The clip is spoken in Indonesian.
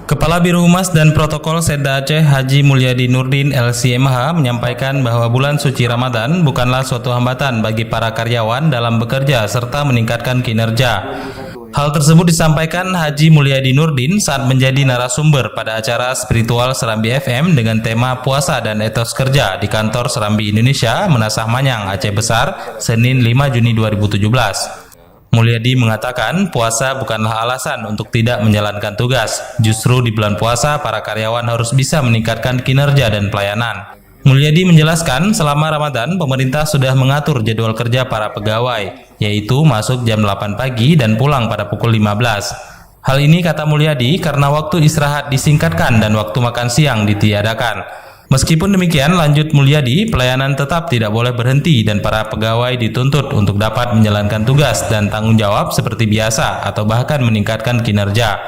Kepala Biro Humas dan Protokol Setda Aceh Haji Mulyadi Nurdin LCMH menyampaikan bahwa bulan suci Ramadan bukanlah suatu hambatan bagi para karyawan dalam bekerja serta meningkatkan kinerja. Hal tersebut disampaikan Haji Mulyadi Nurdin saat menjadi narasumber pada acara spiritual Serambi FM dengan tema Puasa dan Etos Kerja di kantor Serambi Indonesia, Menasah Manyang, Aceh Besar, Senin 5 Juni 2017. Mulyadi mengatakan puasa bukanlah alasan untuk tidak menjalankan tugas. Justru di bulan puasa, para karyawan harus bisa meningkatkan kinerja dan pelayanan. Mulyadi menjelaskan selama Ramadan, pemerintah sudah mengatur jadwal kerja para pegawai, yaitu masuk jam 8 pagi dan pulang pada pukul 15. Hal ini, kata Mulyadi, karena waktu istirahat disingkatkan dan waktu makan siang ditiadakan. Meskipun demikian, lanjut Mulyadi, pelayanan tetap tidak boleh berhenti dan para pegawai dituntut untuk dapat menjalankan tugas dan tanggung jawab seperti biasa atau bahkan meningkatkan kinerja.